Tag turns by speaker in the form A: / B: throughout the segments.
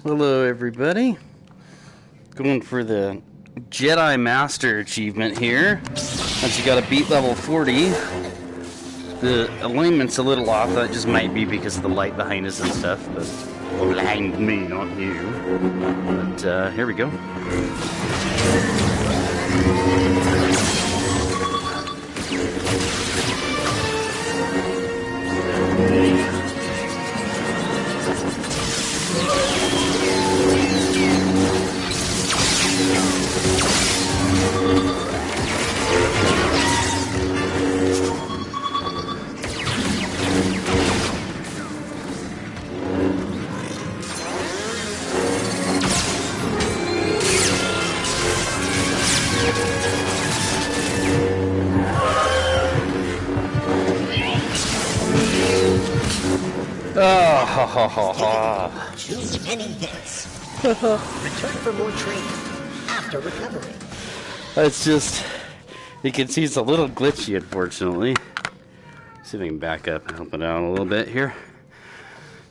A: Hello, everybody. Going for the Jedi Master achievement here. Once you got to beat level 40. The alignment's a little off. That just might be because of the light behind us and stuff. But behind me, not you. But here we go. Oh, ha, ha, ha, ha.
B: Too many hits. Return for more training after recovery.
A: It's just, you can see it's a little glitchy, unfortunately. See if I can back up and help it out a little bit here.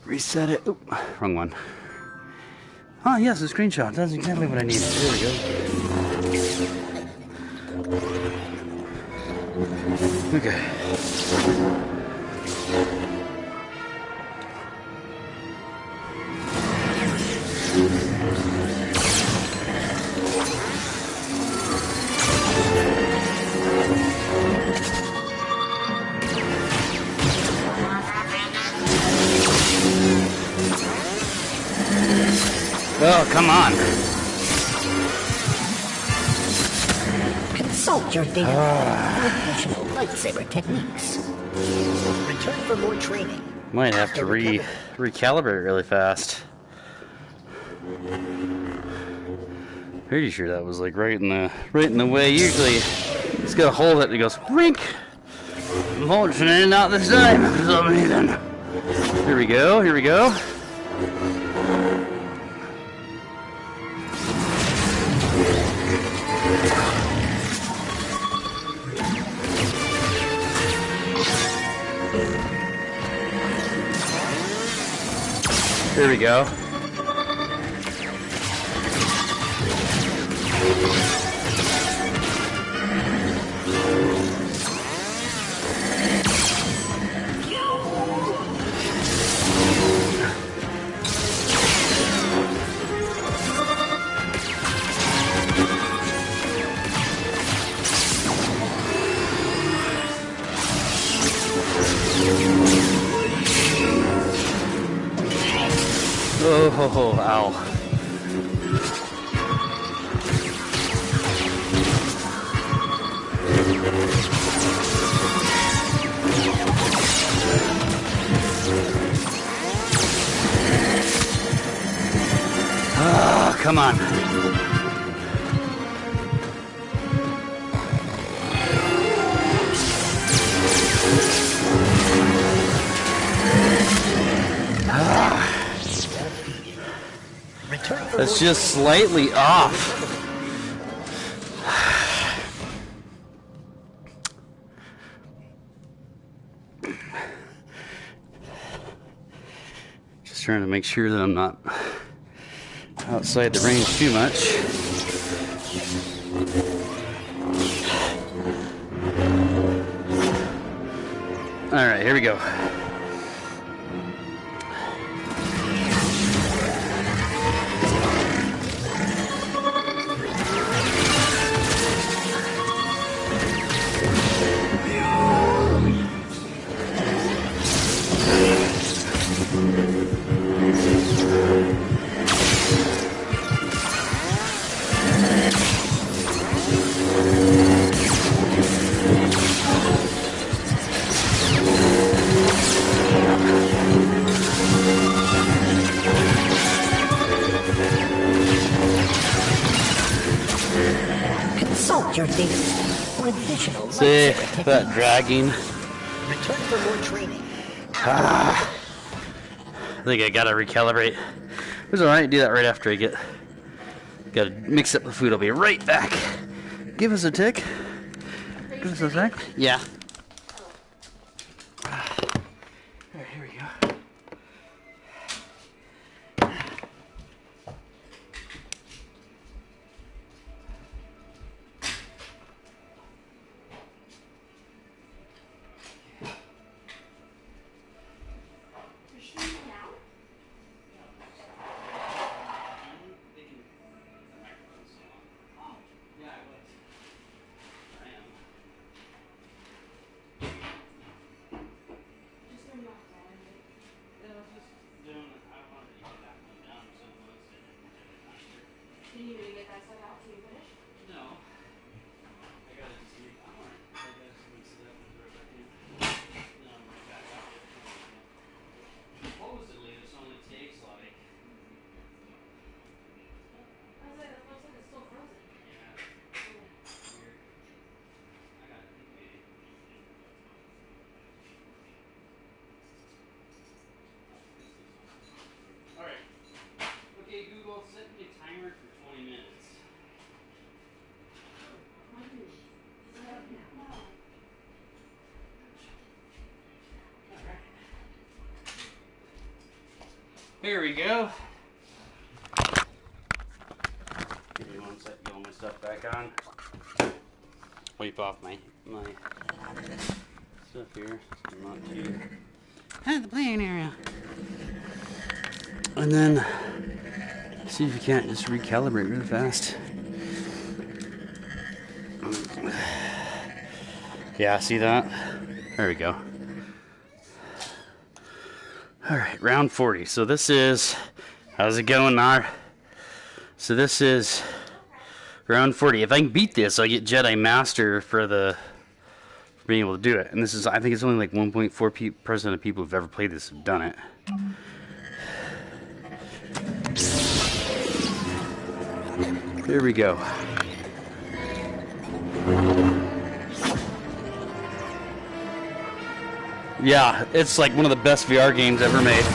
A: Reset it. Oop, wrong one. Oh, yes, a screenshot. That's exactly what I need. There we go. Okay. Oh, come on.
B: Consult your data for additional lightsaber techniques. Return for more training.
A: Might have to recalibrate really fast. Pretty sure that was like right in the way. Usually, it's gotta hold it and it goes rink. Unfortunately, not this time for some reason. Here we go. Here we go. There we go. Oh, ho, ho, ow. Oh, come on. That's just slightly off. Just trying to make sure that I'm not outside the range too much. All right, here we go.
B: Consult your data for additional
A: See,
B: lightsaber
A: that
B: techniques.
A: dragging.
B: Return for more training.
A: I think I gotta recalibrate. It's alright, do that right after I gotta mix up the food. I'll be right back. Give us a tick. Give us a sec. Yeah. Alright, here we go.
C: Do you need me to get that stuff out so you finish?
A: No. I gotta just make. I gotta just mix it up and throw it back in. No, I'm right back out. Supposedly, this only takes like.
C: I was like, that looks like it's still frozen.
A: Yeah. Weird. I got it. Okay. Alright. Okay, Google, set me a timer for 20 minutes. Here we go. Give me one sec, get all my stuff back on. Wipe off my stuff here. Not too. The playing area. And then see if you can't just recalibrate really fast. Yeah, see that? There we go. Alright, round 40. So this is, how's it going, Nar? So this is round 40. If I can beat this, I'll get Jedi Master for being able to do it. And this is, I think it's only like 1.4% of people who've ever played this have done it. Here we go. Yeah, it's like one of the best VR games ever made.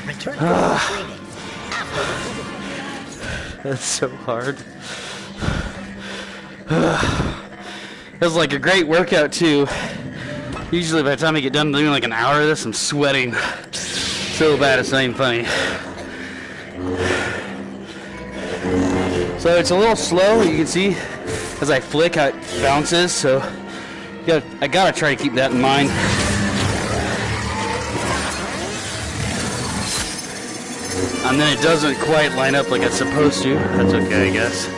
B: Return for training after the
A: That's so hard. It was like a great workout too. Usually by the time I get done doing like an hour of this, I'm sweating so bad it's not even funny. So it's a little slow, you can see as I flick how it bounces, so I gotta try to keep that in mind. And then it doesn't quite line up like it's supposed to. That's okay, I guess.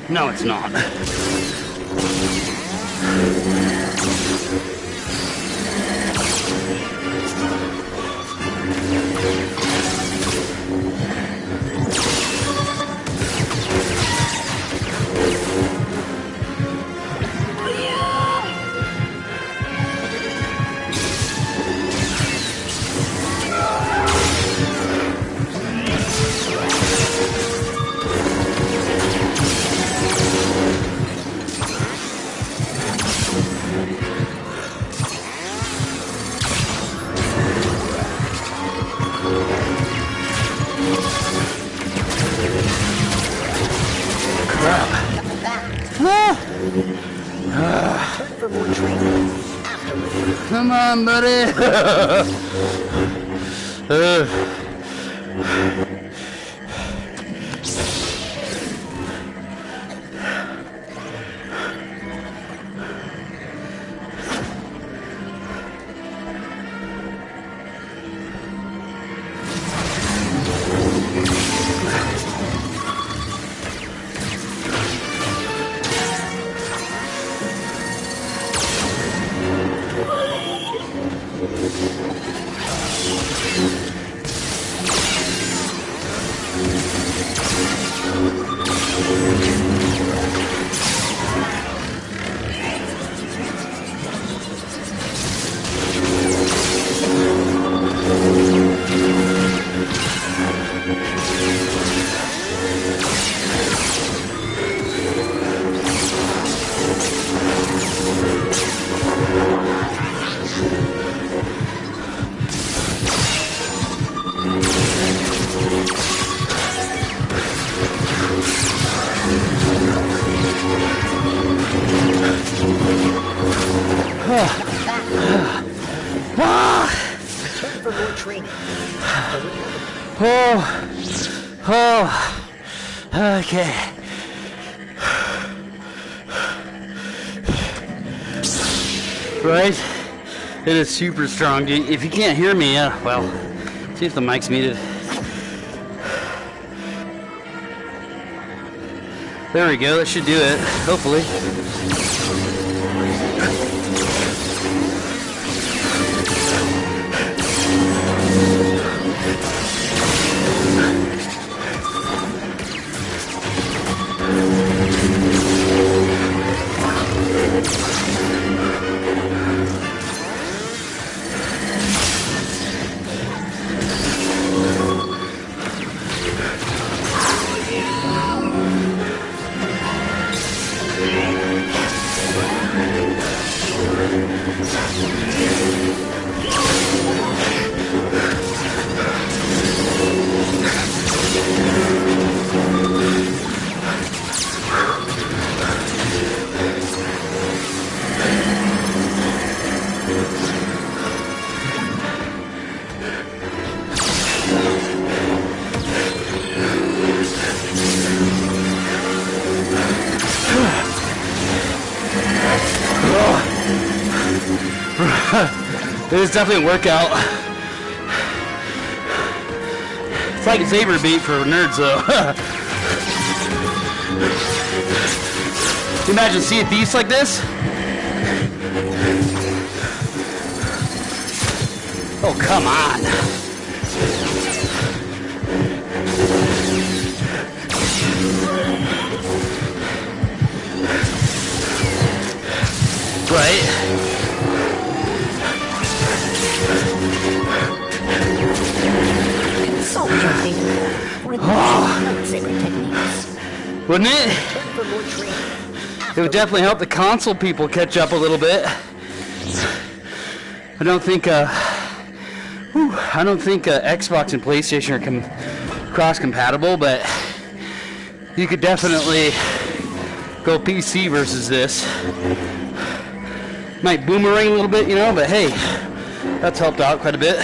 A: No, it's not.
B: for more training afterwards.
A: Come on, buddy.
B: training. After recovery.
A: Okay. Right? It is super strong, dude. If you can't hear me, well, see if the mic's muted. There we go, that should do it, hopefully. It is definitely a workout. It's like a saber beat for nerds, though. Imagine seeing beasts like this. Oh, come on. Right?
B: Consult your data for lightsaber techniques.
A: Wouldn't it?
B: Return for more training.
A: It would definitely help the console people catch up a little bit. I don't think Xbox and PlayStation are cross-compatible, but you could definitely go PC versus this. Might boomerang a little bit, you know, but hey, that's helped out quite a bit.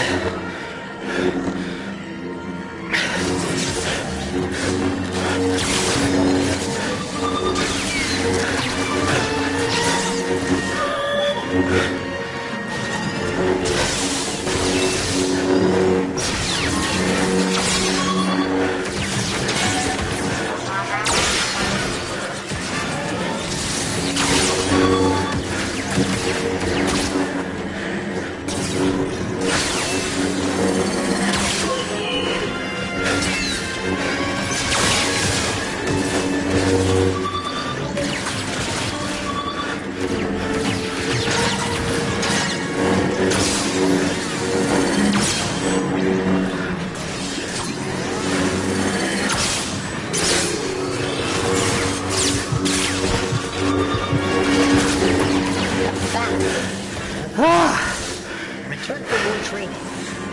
B: Return for more training.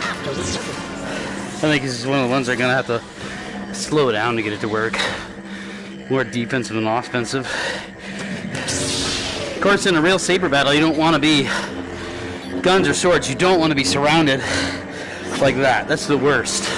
B: After recovery.
A: I think this is one of the ones they're going to have to slow down to get it to work. More defensive than offensive. Of course, in a real saber battle, you don't want to be guns or swords. You don't want to be surrounded like that. That's the worst.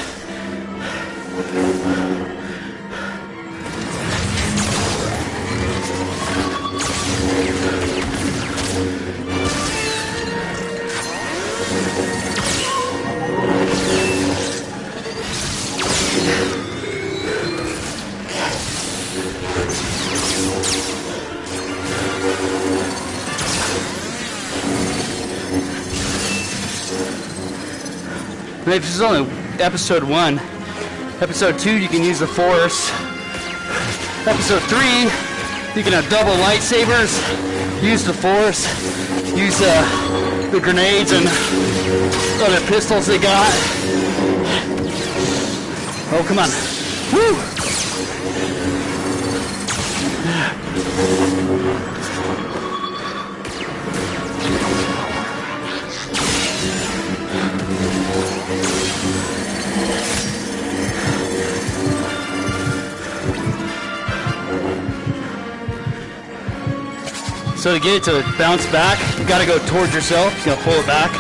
A: If this is only episode 1, episode 2 you can use the Force. Episode 3 you can have double lightsabers, use the Force, use the grenades and other pistols they got. Oh, come on. Woo! So to get it to bounce back, you got to go towards yourself. You know, pull it back.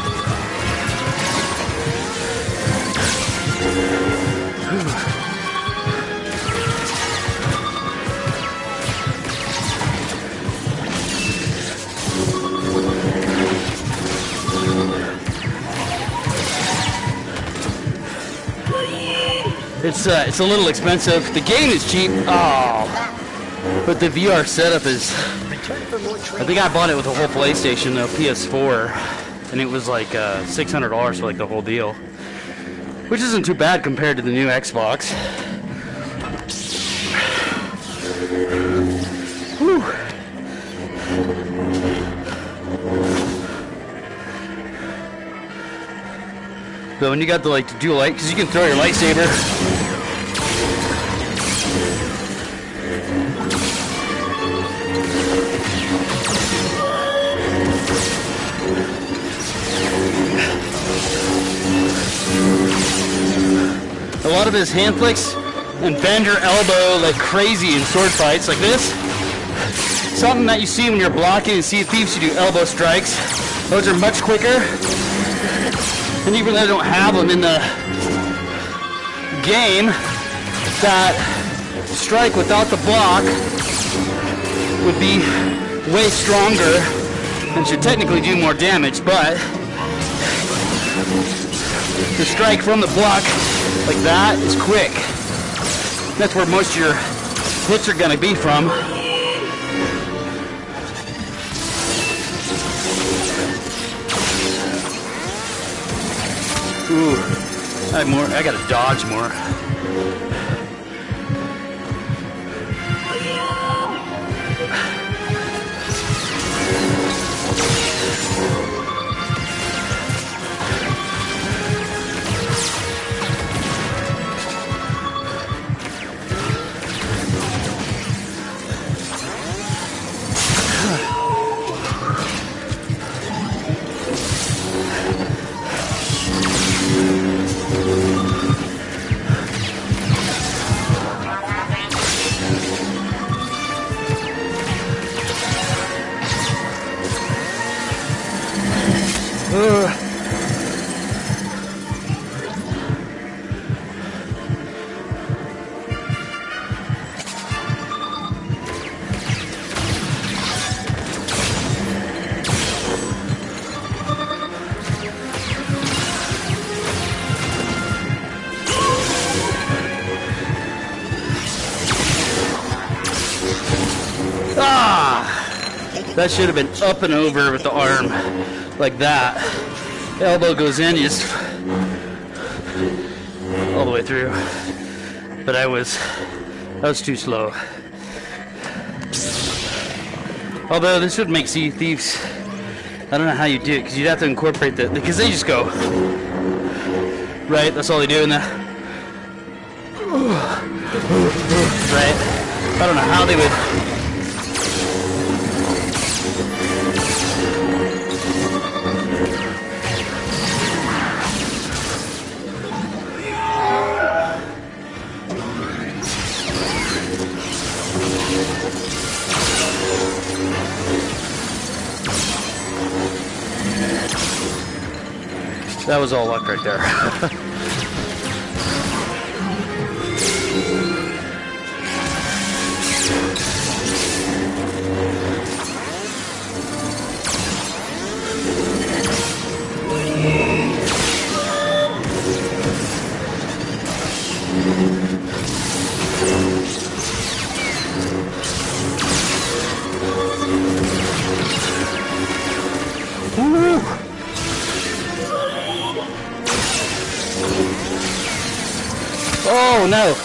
A: It's a little expensive. The game is cheap. Oh, but the VR setup is.
B: Return for more
A: I
B: training.
A: think I bought it with the whole PlayStation, the PS4, and it was like $600 for like the whole deal, which isn't too bad compared to the new Xbox. Whew. But when you got the dual light, because you can throw your lightsaber. A lot of his hand flicks and bend your elbow like crazy in sword fights like this. Something that you see when you're blocking and Sea of Thieves, you do elbow strikes. Those are much quicker. And even though I don't have them in the game, that strike without the block would be way stronger and should technically do more damage, but the strike from the block like that is quick. That's where most of your hits are going to be from. Ooh, I gotta dodge more. That should have been up and over with the arm like that. The elbow goes in, you just all the way through. But I was too slow. Although this would make Sea of Thieves, I don't know how you do it, because you'd have to incorporate because they just go right. That's all they do in the right. I don't know how they would. That was all luck right there. Woo! Oh no!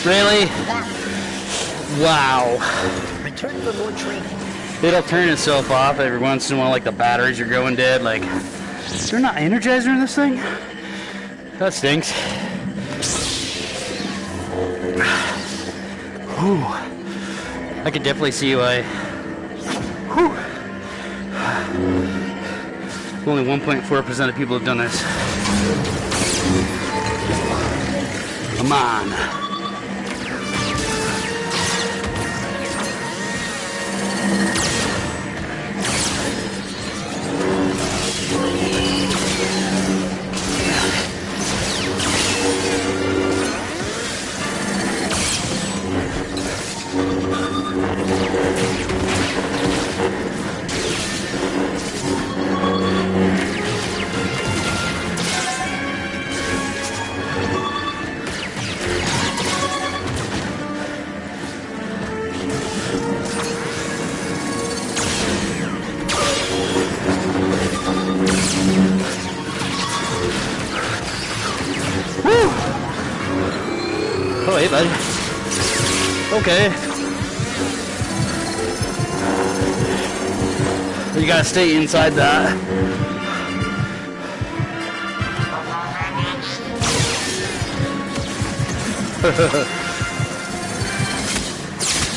A: Really? Wow.
B: Return for more training.
A: It'll turn itself off every once in a while, like the batteries are going dead. Like, is there not energizer in this thing? That stinks. Whew. I could definitely see why. Whew. Only 1.4% of people have done this. Come on. hey, buddy. Okay. You gotta stay inside that.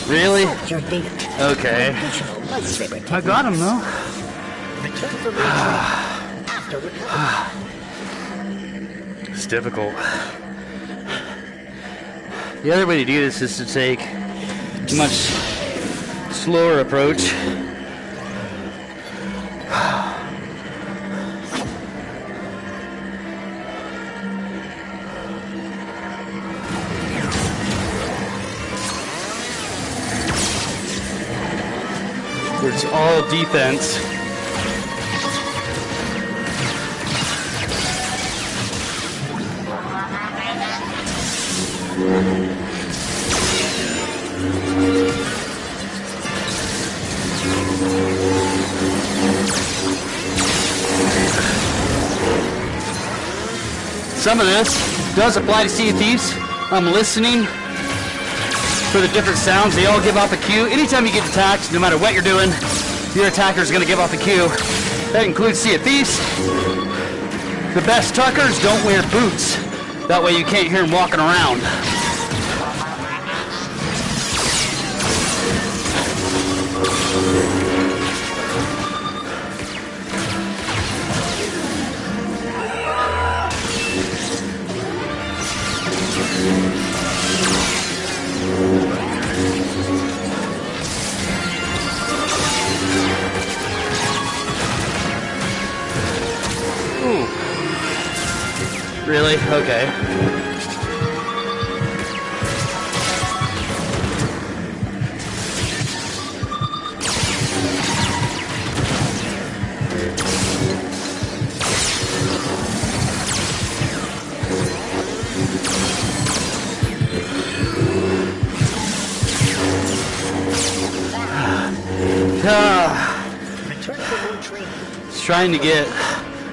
A: Really?
B: Your data.
A: Okay.
B: Additional lightsaber techniques.
A: I got him though.
B: Return for retrieval after recovery.
A: It's difficult. The other way to do this is to take a much slower approach. Where it's all defense. Some of this does apply to Sea of Thieves. I'm listening for the different sounds. They all give off a cue. Anytime you get attacked, no matter what you're doing, your attacker is going to give off a cue. That includes Sea of Thieves. The best tuckers don't wear boots. That way you can't hear them walking around. Ooh. Really? Okay.
B: Return for more training.
A: It's trying to get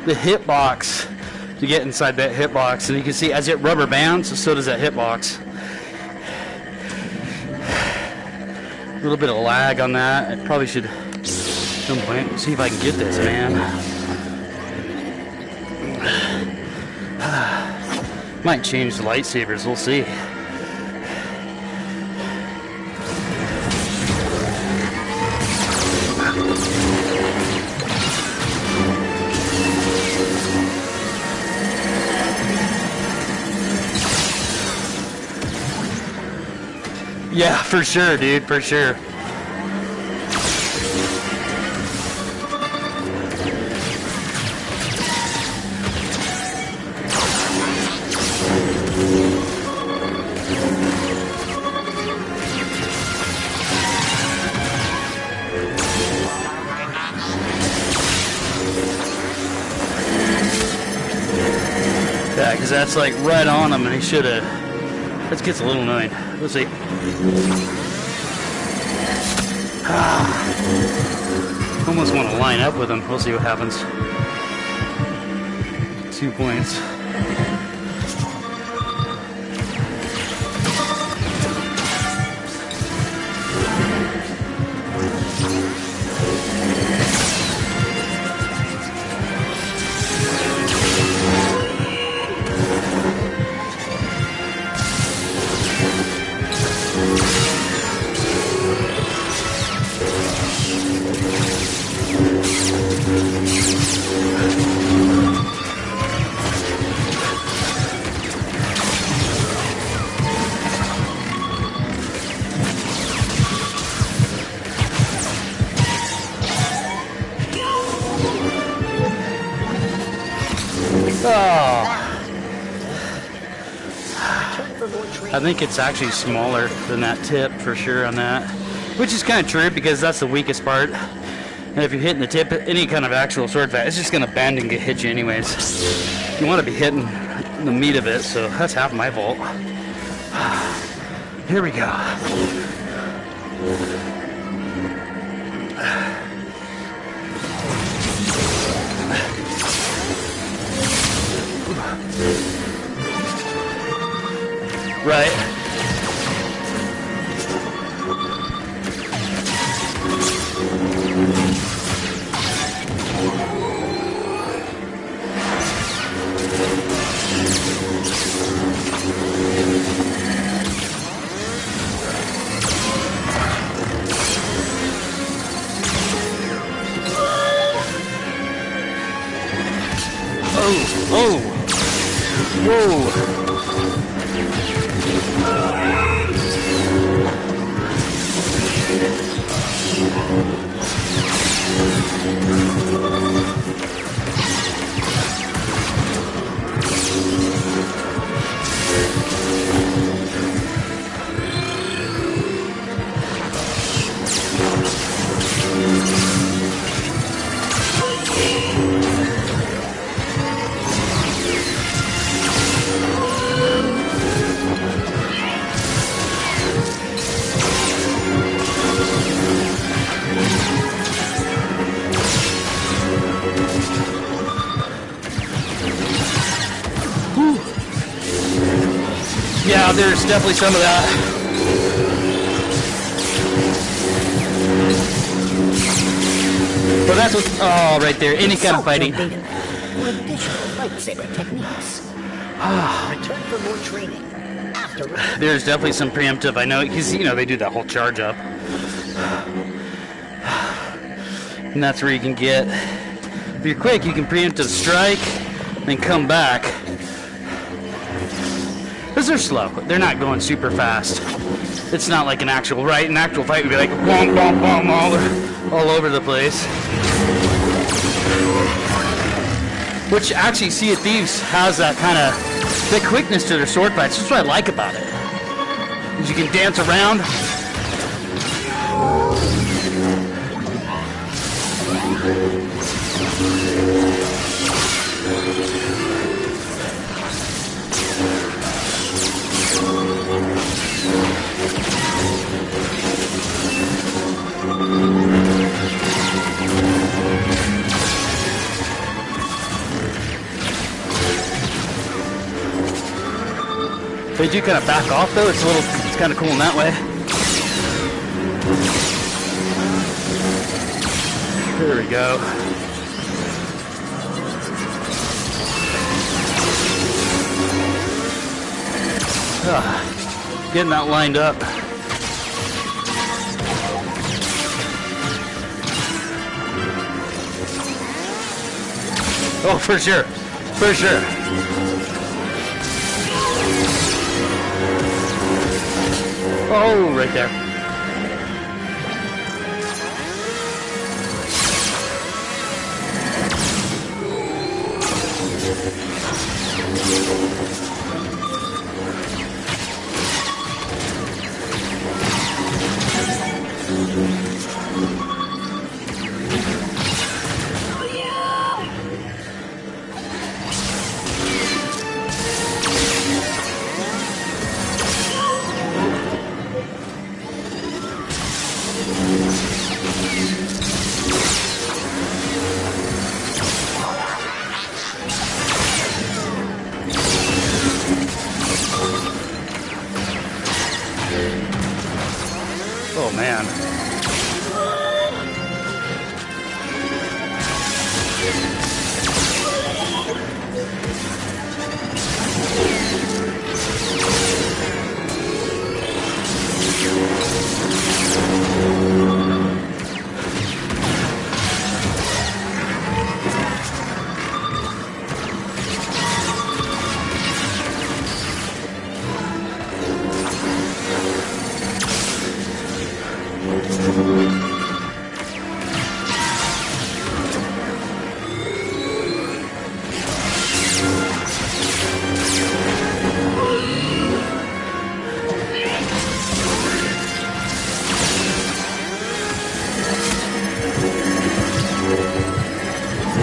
A: the hitbox to get inside that hitbox, and you can see as it rubber bands, so does that hitbox. A little bit of lag on that. I probably should at some point see if I can get this, man. Might change the lightsabers, we'll see. Yeah, for sure, dude, for sure. Yeah, because that's like right on him, and he should have. This gets a little annoying. Let's see. Almost want to line up with him. We'll see what happens. 2 points. I think it's actually smaller than that tip for sure on that, which is kind of true because that's the weakest part. And if you're hitting the tip, any kind of actual sword fight, it's just going to bend and hit you anyways. You want to be hitting the meat of it, so that's half my fault. Here we go. Right. Whoa! Yeah, there's definitely some of that. Well, that's what. Oh, right there. Any kind of fighting.
B: For additional lightsaber techniques. Return for more training. After.
A: There's definitely some preemptive. I know, because you know they do that whole charge up, and that's where you can get. If you're quick, you can preemptive strike, and come back. Because they're slow. They're not going super fast. It's not like an actual, right? An actual fight would be like, boom, boom, boom, all over the place. Which actually, Sea of Thieves has that kind of, the quickness to their sword fights. That's what I like about it. Is you can dance around. They do kind of back off though. It's kind of cool in that way. There we go. Getting that lined up. Oh, for sure. For sure. Oh, right there. Oh man.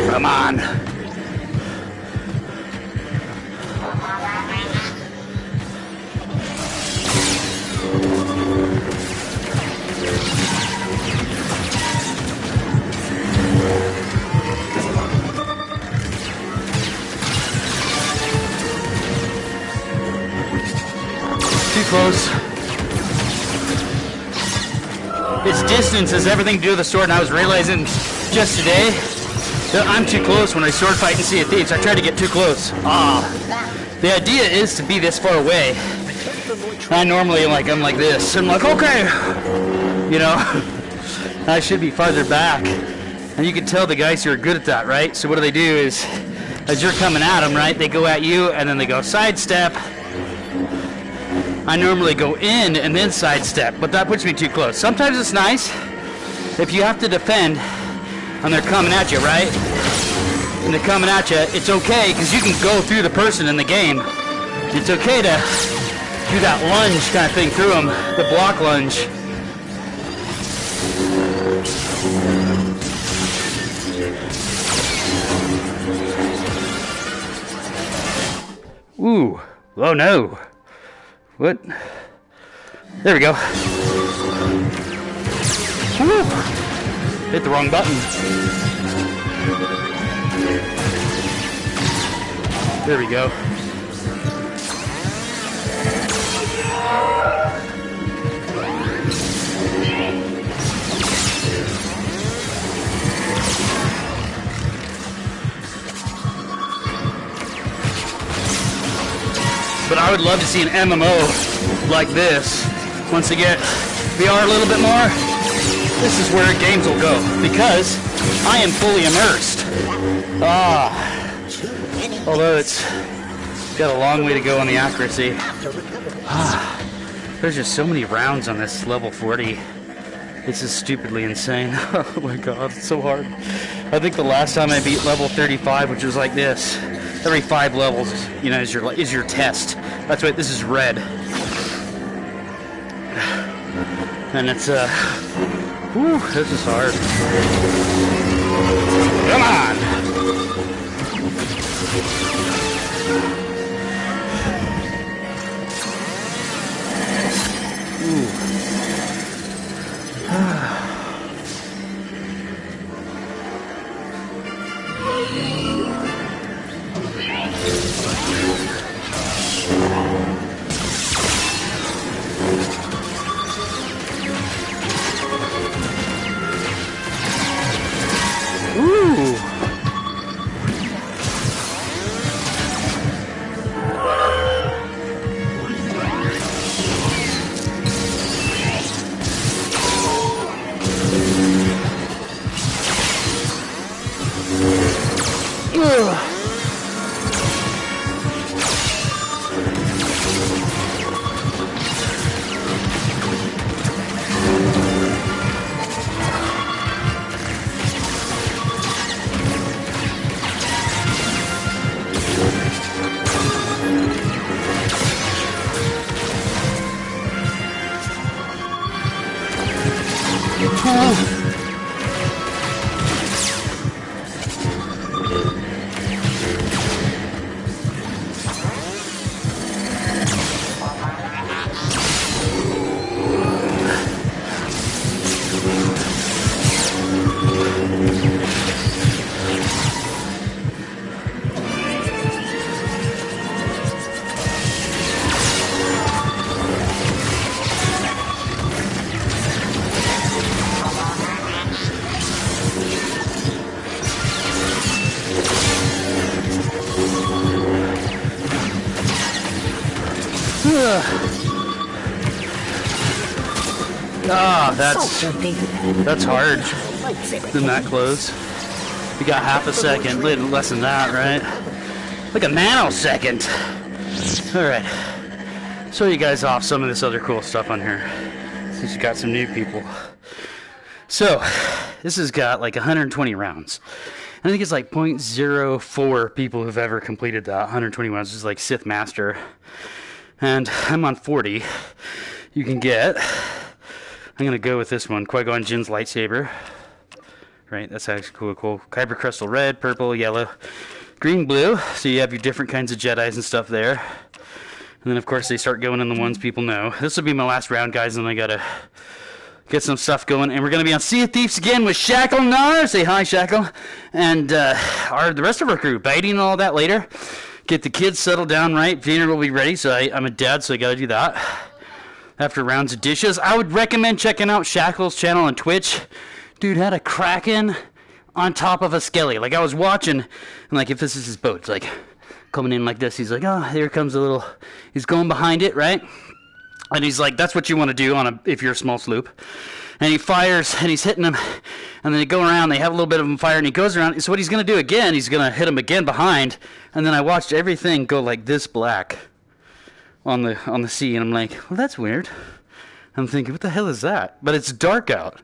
A: Come on. Too close. Its distance has everything to do with the sword, and I was realizing just today that I'm too close when I sword fight and Sea of Thieves. I try to get too close. The idea is to be this far away. I normally I'm like this. I'm like, okay, you know, I should be farther back. And you can tell the guys who are good at that, right? So what do? Is as you're coming at them, right? They go at you, and then they go sidestep. I normally go in and then sidestep, but that puts me too close. Sometimes it's nice if you have to defend and they're coming at you, right? And they're coming at you, it's okay because you can go through the person in the game. It's okay to do that lunge kind of thing through them, the block lunge. Ooh, oh no. What? There we go. Woo. Hit the wrong button. There we go. But I would love to see an MMO like this. Once they get VR a little bit more, this is where games will go. Because I am fully immersed. Although it's got a long way to go on the accuracy. There's just so many rounds on this level 40. This is stupidly insane. Oh my god, it's so hard. I think the last time I beat level 35, which was like this. Every 5 levels, you know, is your test. That's why this is red. And it's whew, this is hard. Come on. That's hard. Isn't that close? We got half a second, less than that, right? Like a nanosecond. Alright. Show you guys off some of this other cool stuff on here. Since you got some new people. So, this has got like 120 rounds. I think it's like 0.04 people who've ever completed that. 120 rounds is like Sith Master. And I'm on 40. You can get... I'm going to go with this one, Qui-Gon Jinn's lightsaber. Right, that's actually cool. Kyber Crystal red, purple, yellow, green, blue. So you have your different kinds of Jedis and stuff there. And then, of course, they start going in the ones people know. This will be my last round, guys, and I got to get some stuff going. And we're going to be on Sea of Thieves again with Shackle Nar. Say hi, Shackle. And the rest of our crew, baiting and all that later. Get the kids settled down, right? Dinner will be ready, so I'm a dad, so I got to do that. After rounds of dishes, I would recommend checking out Shackle's channel on Twitch. Dude had a Kraken on top of a skelly. Like, I was watching, and like, if this is his boat, it's like coming in like this. He's like, oh, here comes a little. He's going behind it, right? And he's like, that's what you want to do if you're a small sloop. And he fires, and he's hitting him, and then they go around, they have a little bit of him fire, and he goes around. So what he's going to do again, he's going to hit him again behind, and then I watched everything go like this black on the sea, and I'm like, well, that's weird. I'm thinking, what the hell is that? But it's dark out,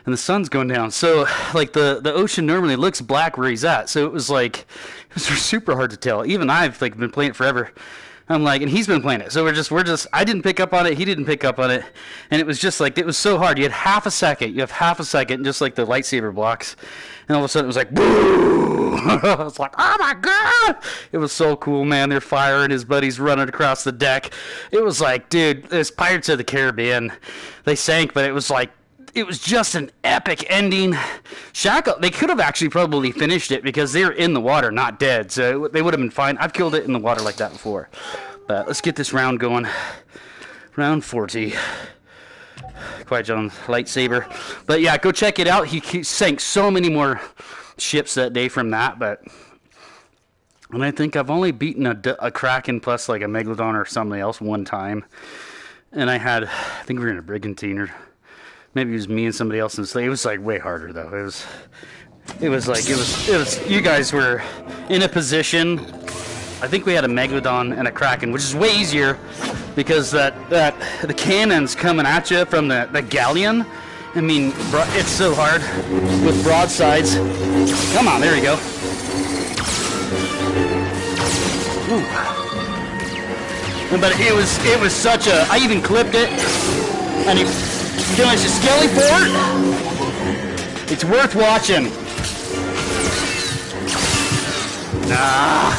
A: and the sun's going down. So, like, the ocean normally looks black where he's at. So it was super hard to tell. Even I've, like, been playing it forever. I'm like, and he's been playing it. So we're just, I didn't pick up on it. He didn't pick up on it. And it was just like, it was so hard. You had half a second. You have half a second, just like the lightsaber blocks. And all of a sudden it was like, boo! I was like, oh my God! It was so cool, man. They're firing. His buddies running across the deck. It was like, dude, it's Pirates of the Caribbean. They sank, but it was like, it was just an epic ending. Shackle, they could have actually probably finished it because they were in the water, not dead. So they would have been fine. I've killed it in the water like that before. But let's get this round going. Round 40. Quiet John lightsaber. But yeah, go check it out. He sank so many more ships that day from that. And I think I've only beaten a Kraken plus like a Megalodon or something else one time. And I think we were in a brigantine or maybe it was me and somebody else in the sleigh. It was like way harder though. It was you guys were in a position. I think we had a Megalodon and a Kraken, which is way easier because the cannon's coming at you from the galleon. I mean, it's so hard with broadsides. Come on, there you go. Ooh. But it was such a. I even clipped it, and he finished a skelly for it. It's worth watching. Nah.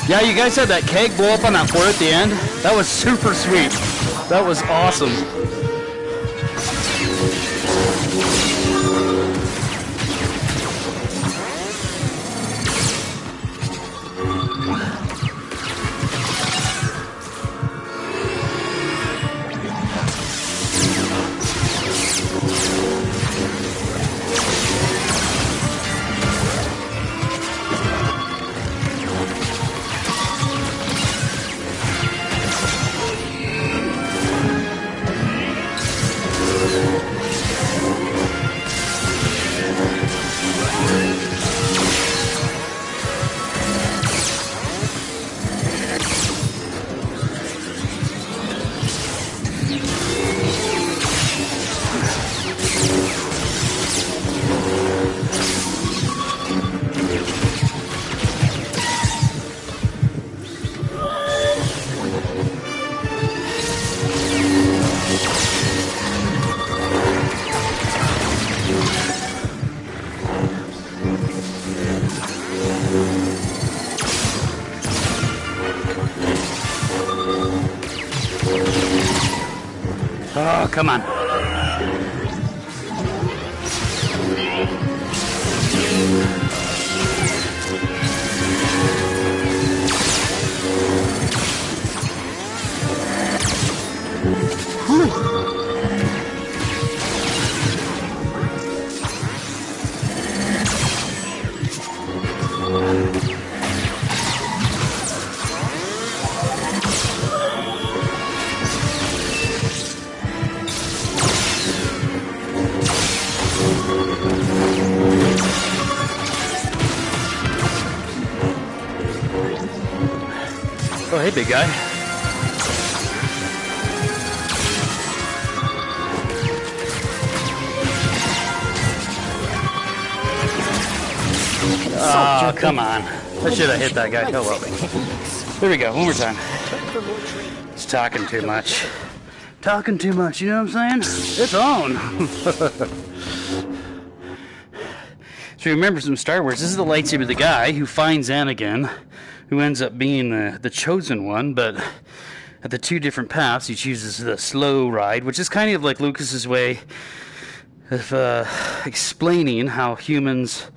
A: Yeah, you guys had that keg blow up on that floor at the end. That was super sweet. That was awesome. Oh, come on. Oh, hey, big guy. Oh, come on. I should have hit that guy. Oh, well. There we go. One more time. It's talking too much. Talking too much, you know what I'm saying? It's on. So remember some Star Wars. This is the lightsaber of the guy who finds Anakin, who ends up being the chosen one, but at the two different paths, he chooses the slow ride, which is kind of like Lucas's way of explaining how humans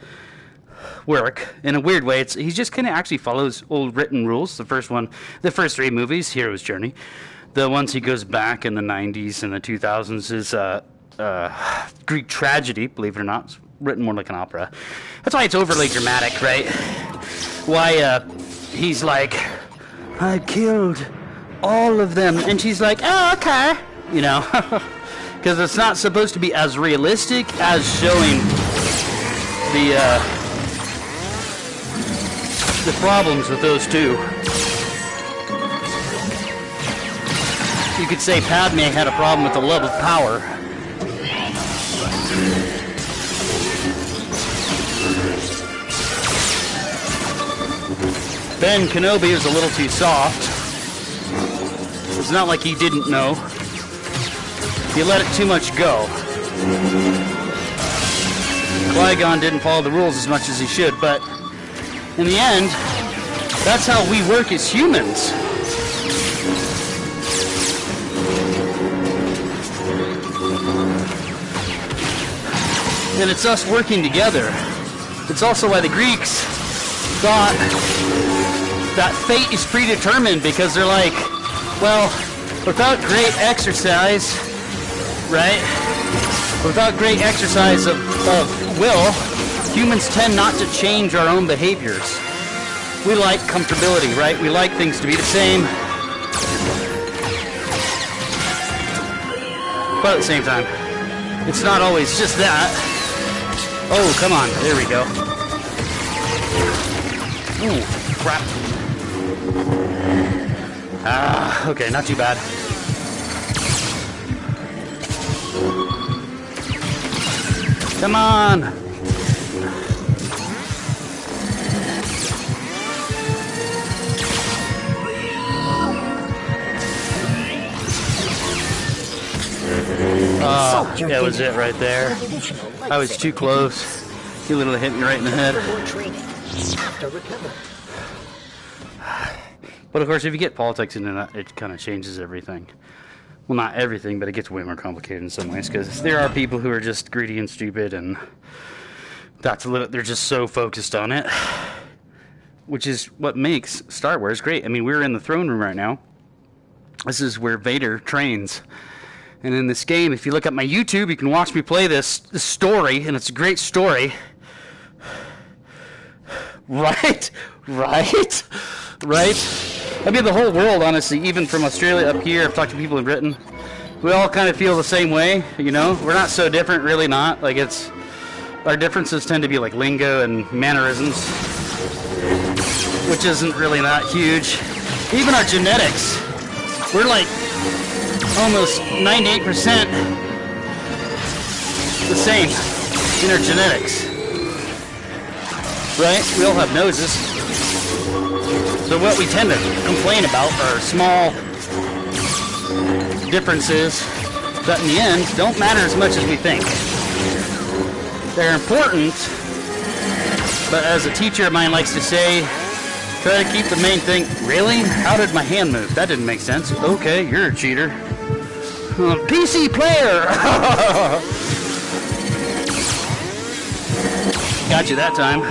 A: work. In a weird way, he just kind of actually follows old written rules. The first three movies, Hero's Journey. The ones he goes back in the 90s and the 2000s is Greek tragedy, believe it or not. written more like an opera. That's why it's overly dramatic, right? Why he's like, I killed all of them, and she's like, oh, okay, you know, because it's not supposed to be as realistic as showing the problems with those two. You could say Padme had a problem with the love of power. Ben Kenobi was a little too soft. It's not like he didn't know. He let it too much go. Qui-Gon didn't follow the rules as much as he should, but in the end, that's how we work as humans. And it's us working together. It's also why the Greeks thought that fate is predetermined, because they're like, well, without great exercise, right? Without great exercise of will, humans tend not to change our own behaviors. We like comfortability, right? We like things to be the same. But at the same time, it's not always just that. Oh, come on. There we go. Ooh, crap. Ah, okay, not too bad. Come on! That was it right there. I was too close. He literally hit me right in the head. But of course, if you get politics into that, it kind of changes everything. Well, not everything, but it gets way more complicated in some ways, because there are people who are just greedy and stupid, and they're just so focused on it, which is what makes Star Wars great. I mean, we're in the throne room right now. This is where Vader trains. And in this game, if you look at my YouTube, you can watch me play this story, and it's a great story. Right? Right? I mean, the whole world, honestly, even from Australia up here, I've talked to people in Britain, we all kind of feel the same way, you know? We're not so different, really not. Like, our differences tend to be like lingo and mannerisms, which isn't really that huge. Even our genetics, we're like almost 98% the same in our genetics, right? We all have noses. So what we tend to complain about are small differences that in the end don't matter as much as we think. They're important, but as a teacher of mine likes to say, try to keep the main thing. Really? How did my hand move? That didn't make sense. Okay, you're a cheater. PC player! Got you that time.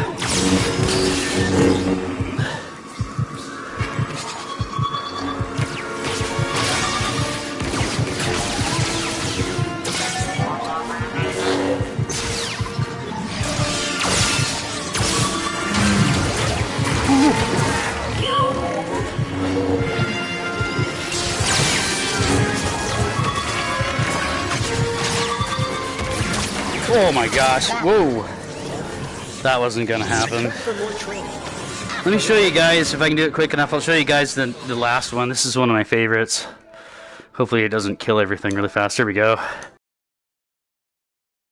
A: Oh my gosh, whoa. That wasn't gonna happen. Let me show you guys, if I can do it quick enough, I'll show you guys the last one. This is one of my favorites. Hopefully it doesn't kill everything really fast. Here we go.